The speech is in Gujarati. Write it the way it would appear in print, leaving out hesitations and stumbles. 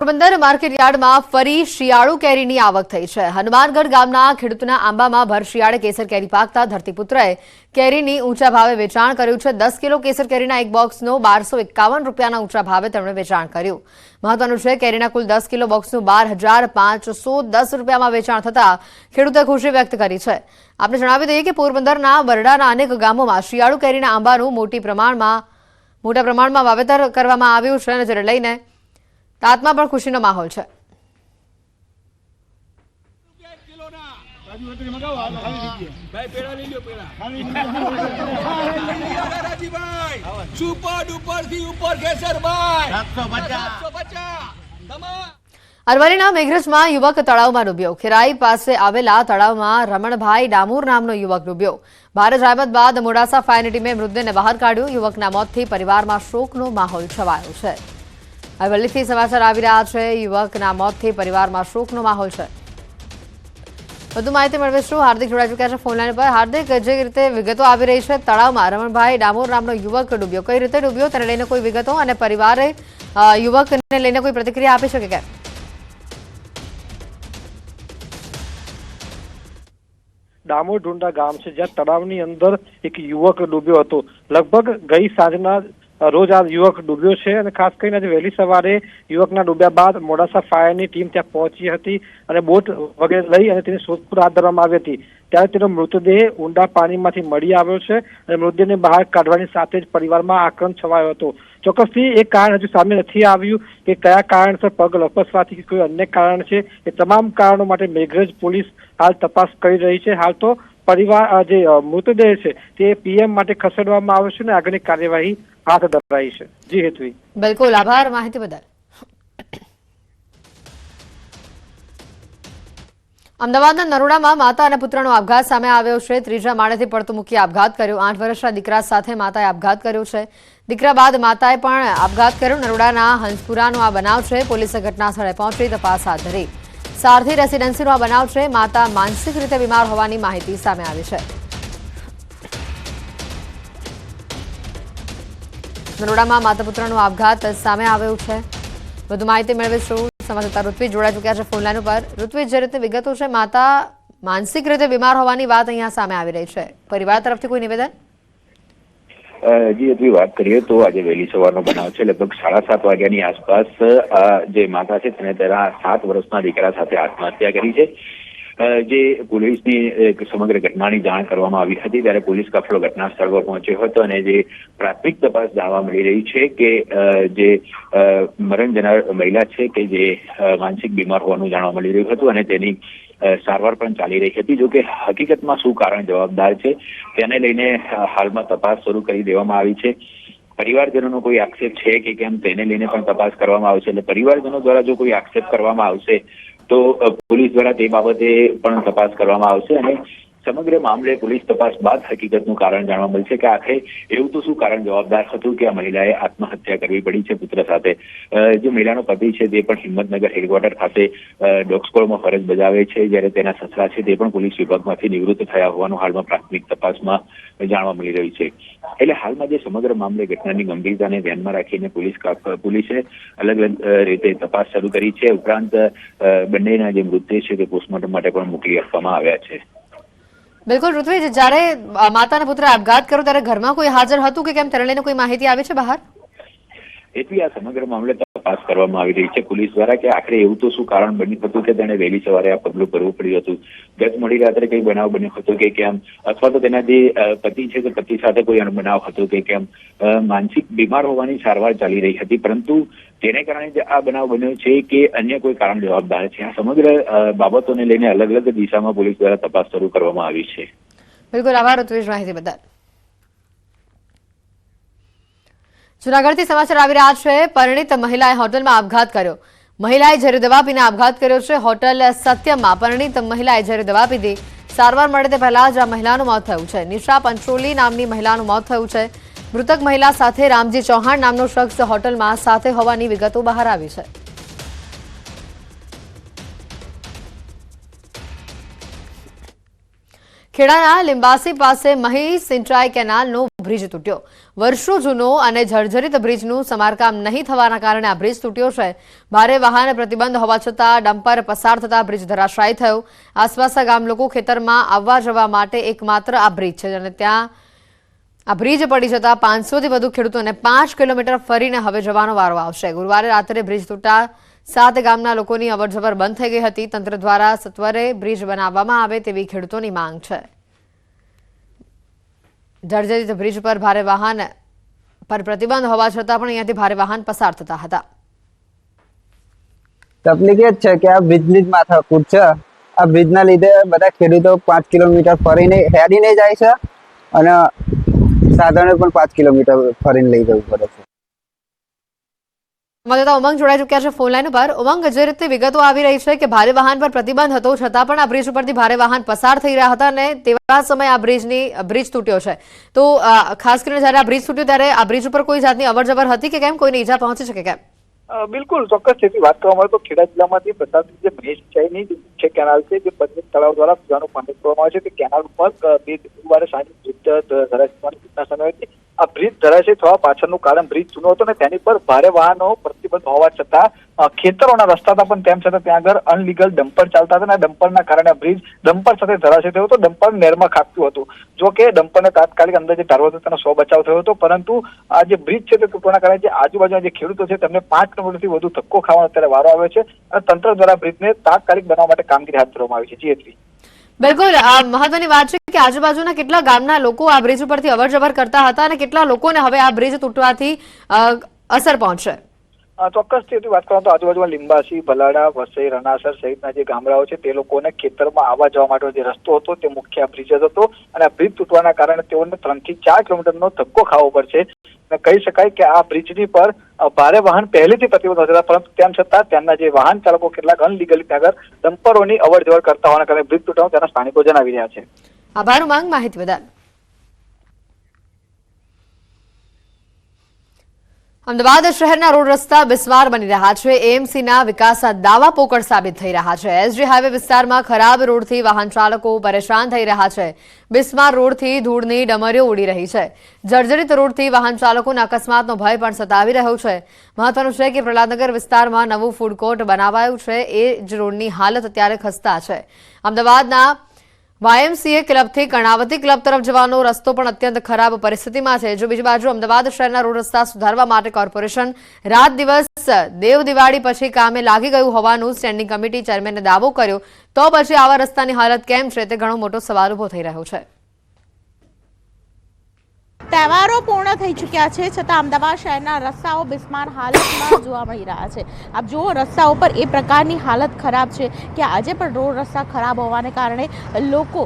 પોરબંદર માર્કેટ યાર્ડમાં ફરી શિયાળુ કેરીની આવક થઈ છે। હનુમાનગઢ ગામના ખેડૂતના આંબામાં ભર શિયાળે કેસર કેરી પાકતા ધરતીપુત્રએ કેરીની ઊંચા ભાવે વેચાણ કર્યું છે। 10 કિલો કેસર કેરીના એક બોક્સનો 1251 રૂપિયાના ઊંચા ભાવે તેમણે વેચાણ કર્યું। મહત્વનું છે કેરીના કુલ 10 કિલો બોક્સનું 12,510 રૂપિયામાં વેચાણ થતા ખેડૂતે ખુશી વ્યક્ત કરી છે। આપણે જણાવી દઈએ કે પોરબંદરના બરડાના અનેક ગામોમાં શિયાળુ કેરીના આંબાનું મોટા પ્રમાણમાં વાવેતર કરવામાં આવ્યું છે, જેને લઈને તાતમાં પણ ખુશીનો માહોલ છે। અરવલ્લીના મેઘરજમાં યુવક તળાવમાં ડૂબ્યો। ખેરાઈ પાસે આવેલા તળાવમાં રમણભાઈ ડામોર નામનો યુવક ડૂબ્યો। ભારે જહેમત બાદ મોડાસા ફાયરની ટીમે મૃતદેહને બહાર કાઢ્યો। યુવકના મોતથી પરિવારમાં શોકનો માહોલ છવાયો છે। અરવલ્લીથી સમાચાર આવી રહ્યા છે। યુવકના મોતથી પરિવારમાં શોકનો માહોલ છે। વધુ માહિતી મેળવીશું। હાર્દિક જોડાઈ ચૂક્યા છે ફોનલાઈન પર। હાર્દિક, જે રીતે વિગતો આવી રહી છે, તળાવમાં રમણભાઈ ડામોર નામનો યુવક ડૂબ્યો, કઈ રીતે ડૂબ્યો તેને લઈને કોઈ વિગતો અને પરિવારે યુવકને લઈને કોઈ પ્રતિક્રિયા આપી શકે કેમ? ડામોર ઢુંડા ગામ છે, જ્યાં તળાવની અંદર એક યુવક ડૂબ્યો હતો। લગભગ ગઈ સાંજના રોજ આ યુવક ડૂબ્યો છે અને ખાસ કરીને આજે વહેલી સવારે યુવકના ડૂબ્યા બાદ મોડાસા ફાયરની ટીમ ત્યાં પહોંચી હતી અને બોટ વગેરે લઈ અને તેની શોધખોળ હાથ ધરવામાં આવી હતી। ત્યારે તેનો મૃતદેહ ઊંડા પાણીમાંથી મળી આવ્યો છે અને મૃતદેહને બહાર કાઢવાની સાથે જ પરિવારમાં આક્રંદ છવાયો હતો। ચોક્કસથી એક કારણ હજુ સામે નથી આવ્યું કે કયા કારણસર પગ લપસવાથી કે કોઈ અન્ય કારણ છે। એ તમામ કારણો માટે મેઘરજ પોલીસ હાલ તપાસ કરી રહી છે। હાલ તો પરિવાર જે મૃતદેહ છે તે પીએમ માટે ખસેડવામાં આવ્યો છે અને આગળની કાર્યવાહી હાથ ધરાઈ છે। જી હેતવી, બિલકુલ આભાર માહિતી બદલ। અમદાવાદના નરોડામાં માતા અને પુત્રનો આપઘાત સામે આવ્યો છે। ત્રીજા માળેથી પડતું મૂકી આપઘાત કર્યો। 8 વર્ષના દીકરા સાથે માતાએ આપઘાત કર્યો છે। દીકરા બાદ માતાએ પણ આપઘાત કર્યો। નરોડાના હંસપુરાનો આ બનાવ છે। પોલીસે ઘટના સ્થળે પહોંચી તપાસ હાથ ધરી। સારથી રેસીડેન્સીનો આ બનાવ છે। માતા માનસિક રીતે બીમાર હોવાની માહિતી સામે આવી છે। નરોડામાં માતા પુત્રનો આપઘાત સામે આવ્યો છે। વધુ માહિતી મેળવીશું। સંવાદદાતા ઋત્વિજ જોડાઈ ચૂક્યા છે ફોનલાઈન ઉપર। ઋત્વિજ, જે રીતે વિગતો છે, માતા માનસિક રીતે બીમાર હોવાની વાત અહીંયા સામે આવી રહી છે, પરિવાર તરફથી કોઈ નિવેદન? જી હજી વાત કરીએ તો આજે વહેલી સવારનો બનાવ છે। લગભગ 7:30 વાગ્યાની આસપાસ જે માતા છે તેને તેના 7 વર્ષના દીકરા સાથે આત્મહત્યા કરી છે। જે પોલીસની સમગ્ર ઘટનાની જાણ કરવામાં આવી હતી ત્યારે પોલીસ કાફલો ઘટના સ્થળ પર પહોંચ્યો હતો અને જે પ્રાથમિક તપાસ જાણવા મળી રહી છે કે જે મરણ જનાર મહિલા છે કે જે માનસિક બીમાર હોવાનું જાણવા મળી રહ્યું હતું અને તેની સારવાર પણ ચાલી રહી હતી। જો કે હકીકતમાં શું કારણ જવાબદાર છે તેને લઈને હાલમાં તપાસ શરૂ કરી દેવામાં આવી છે। પરિવારજનોનો કોઈ આક્ષેપ છે કે કેમ તેને લઈને પણ તપાસ કરવામાં આવશે। એટલે પરિવારજનો દ્વારા જો કોઈ આક્ષેપ કરવામાં આવશે તો પોલીસ દ્વારા તે બાબતે પણ તપાસ કરવામાં આવશે અને સમગ્ર મામલે પોલીસ તપાસ બાદ હકીકતનું કારણ જાણવા મળશે કે આખરે એવું તો શું કારણ જવાબદાર હતું કે આ મહિલાએ આત્મહત્યા કરવી પડી છે પુત્ર સાથે। જે મહિલાનો પતિ છે તે પણ હિંમતનગર હેડક્વાર્ટર ખાતે ડોગ સ્ક્વોડમાં ફરજ બજાવે છે, જ્યારે તેના સસરા છે તે પણ પોલીસ વિભાગમાંથી નિવૃત્ત થયા હોવાનું હાલમાં પ્રાથમિક તપાસમાં જાણવા મળી રહ્યું છે। એટલે હાલમાં જે સમગ્ર મામલે ઘટનાની ગંભીરતાને ધ્યાનમાં રાખીને પોલીસે અલગ અલગ રીતે તપાસ શરૂ કરી છે। ઉપરાંત બંનેના જે મૃતદેહ છે તે પોસ્ટમોર્ટમ માટે પણ મોકલી આપવામાં આવ્યા છે। બિલકુલ ઋત્વિજ, જ્યારે માતા અને પુત્રે આપઘાત કર્યો ત્યારે ઘરમાં કોઈ હાજર હતું કે કેમ, તેને લઈને કોઈ માહિતી આવી છે બહાર? એથી આ સમગ્ર મામલે તપાસ કરવામાં આવી રહી છે પોલીસ દ્વારા કે આખરે એવું તો શું કારણ બન્યું હતું કે તેને વહેલી સવારે આ પગલું ભરવું પડ્યું હતું। ગત મોડી રાત્રે કઈ બનાવ બન્યો હતો કે કેમ, અથવા તો તેના જે પતિ છે તે પતિ સાથે કોઈ અણબનાવ હતો કે કેમ, માનસિક બીમાર હોવાની સારવાર ચાલી રહી હતી, પરંતુ તેને કારણે જે આ બનાવ બન્યો છે કે અન્ય કોઈ કારણ જવાબદાર છે। આ સમગ્ર બાબતોને લઈને અલગ અલગ દિશામાં પોલીસ દ્વારા તપાસ શરૂ કરવામાં આવી છે। બિલકુલ આભાર ઋત્વિજ માહિતી બદલ। જૂનાગઢથી સમાચાર આવી રહ્યા છે। પરિણીત મહિલાએ હોટલમાં આપઘાત કર્યો। મહિલાએ ઝેરી દવા પીને આપઘાત કર્યો છે। હોટલ સત્યમમાં પરિણીત મહિલાએ ઝેરી દવા પીધી। સારવાર મળે તે પહેલા જ આ મહિલાનું મોત થયું છે। નિશા પંચોલી નામની મહિલાનું મોત થયું છે। મૃતક મહિલા સાથે રામજી ચૌહાણ નામનો શખ્સ હોટલમાં સાથે હોવાની વિગતો બહાર આવી છે। ખેડાના લિંબાસી પાસે મહી સિંચાઈ કેનાલનો બ્રિજ તૂટ્યો. વર્ષો જૂનો અને જર્જરિત બ્રિજનું સમારકામ નહીં થવાના કારણે આ બ્રિજ તૂટ્યો છે. ભારે વાહન પ્રતિબંધ હોવા છતાં ડમ્પર પસાર થતા બ્રિજ ધરાશાયી થયો. આસપાસના ગામ લોકો ખેતરમાં આવવા જવા માટે એકમાત્ર આ બ્રિજ છે અને ત્યાં આ બ્રિજ પડી જતા 500થી વધુ ખેડૂતોને 5 કિલોમીટર ફરીને હવે જવાનો વારો આવશે. ગુરુવારે રાત્રે બ્રિજ તૂટતા 7 ગામના લોકોની અવરજવર બંધ થઈ ગઈ હતી. તંત્ર દ્વારા સત્વરે બ્રિજ બનાવવામાં આવે તેવી ખેડૂતોની માંગ છે. જર્જરિત બ્રિજ પર ભારે વાહન પર પ્રતિબંધ હોવા છતાં પણ અહીંયાથી ભારે વાહન પસાર થતા હતા. તકલીફ એ જ છે કે આ બ્રિજની જ માથાકૂટ છે. આ બ્રિજના લીધે બધા ખેડૂતો 5 કિલોમીટર ફરીને હેડીને જાય છે અને સાધનો પણ 5 કિલોમીટર ફરીને લઈ જવું પડે છે. સંવાદદાતા ઉમંગ જોડાઈ ચૂક્યા છે ફોન લાઈન ઉપર. ઉમંગ, જે રીતે વિગતો આવી રહી છે કે ભારે વાહન પર પ્રતિબંધ હતો છતાં પણ આ બ્રિજ ઉપરથી ભારે વાહન પસાર થઈ રહ્યા હતા અને તેવા સમયે આ બ્રિજ તૂટ્યો છે. તો ખાસ કરીને જ્યારે આ બ્રિજ તૂટ્યો ત્યારે આ બ્રિજ ઉપર કોઈ જાતની અવરજવર હતી કે કેમ? કોઈને ઈજા પહોંચી છે કે કેમ? બિલકુલ ચોક્કસ સ્થિતિ વાત કરવામાં આવે તો ખેડા જિલ્લામાંથી પ્રસારિત જે મહી સિંચાઈની મુખ્ય કેનાલ છે જે પદ્મિત તળાવ દ્વારા પીવાનું પાણી છોડવામાં આવે છે તે કેનાલ ઉપર ગુરુવારે સાંજે બ્રિજ ધરાશયી સમય હતી. આ બ્રિજ ધરાશયી થવા પાછળનું કારણ બ્રિજ જૂનો હતો ને તેની પર ભારે વાહનો પ્રતિબંધ હોવા છતાં ખેતરોના રસ્તા હતા પણ તેમ છતાં ત્યાં આગળ અનલીગલ ડમ્પર ચાલતા હતા અને ડમ્પરના કારણે બ્રિજ ડમ્પર સાથે ધરાશયી થયો હતો. ડમ્પર નહેરમાં ખાબક્યું હતું. જો કે ડમ્પરને તાત્કાલિક અંદર જે ઢાળવો હતો તેનો 100 બચાવ થયો હતો, પરંતુ આ જે બ્રિજ છે તે તૂટવાના કારણે જે આજુબાજુના જે ખેડૂતો છે તેમને 5 કિલોમીટરથી વધુ ધક્કો ખાવાનો અત્યારે વારો આવ્યો છે અને તંત્ર દ્વારા બ્રિજને તાત્કાલિક બનાવવા માટે કામગીરી હાથ ધરવામાં આવી છે. જીએસવી બિલકુલ મહત્વની વાત છે કે આજુબાજુના કેટલા ગામના લોકો આ બ્રિજ ઉપરથી અવરજવર કરતા હતા અને કેટલા લોકોને હવે આ બ્રિજ તૂટવાથી અસર પહોંચશે? ચોક્કસ વાત કરવામાં તો આજુબાજુમાં લિંબાસી, ભલાડા, વસઈ, રણાસર સહિતના જે ગામડાઓ છે તે લોકોને ખેતરમાં આવવા જવા માટે જે રસ્તો હતો તે મુખ્ય બ્રિજ જ હતો અને આ બ્રિજ તૂટવાના કારણે તેઓને 3 થી 4 કિલોમીટરનો ધક્કો ખાવો પડશે. કહી શકાય કે આ બ્રિજની પર ભારે વાહન પહેલેથી પ્રતિબંધ હતા, પરંતુ તેમ છતાં તેમના જે વાહન ચાલકો કેટલાક અનલીગલી ત્યાં આગળ ડમ્પરોની અવર જવર કરતા હોવાના કારણે બ્રિજ તૂટવાનું તેના સ્થાનિકો જણાવી રહ્યા છે. આભાર ઉમંગ માહિતી બદલ. અમદાવાદ શહેરના રોડ રસ્તા બિસ્માર બની રહ્યા છે. એએમસીના વિકાસના દાવા પોકળ સાબિત થઈ રહ્યા છે. એસજી હાઈવે વિસ્તારમાં ખરાબ રોડથી વાહન ચાલકો પરેશાન થઈ રહ્યા છે. બિસ્માર રોડથી ધૂળની ડમરીઓ ઉડી રહી છે. જર્જરિત રોડથી વાહન ચાલકોના અકસ્માતનો ભય પણ સતાવી રહ્યો છે. મહત્વનું છે કે પ્રહલાદનગર વિસ્તારમાં નવું ફૂડ કોર્ટ બનાવાયું છે. એ જ રોડની હાલત અત્યારે ખસ્તા છે. અમદાવાદના વાયએમસીએ ક્લબથી કર્ણાવતી ક્લબ તરફ જવાનો રસ્તો પણ અત્યંત ખરાબ પરિસ્થિતિમાં છે. જો બીજી બાજુ અમદાવાદ શહેરના રોડ રસ્તા સુધારવા માટે કોર્પોરેશન રાત દિવસ દેવ દિવાળી પછી કામે લાગી ગયું હોવાનું સ્ટેન્ડિંગ કમિટી ચેરમેને દાવો કર્યો, તો પછી આવા રસ્તાની હાલત કેમ છે તે ઘણો મોટો સવાલ ઉભો થઈ રહ્યો છે. તહેવારો પૂર્ણ થઈ ચૂક્યા છે છતાં અમદાવાદ શહેરના રસ્તાઓ બિસ્માર હાલતમાં જોવા મળી રહ્યા છે. આપ જુઓ, રસ્તાઓ પર એ પ્રકારની હાલત ખરાબ છે કે આજે પણ રોડ રસ્તા ખરાબ હોવાને કારણે લોકો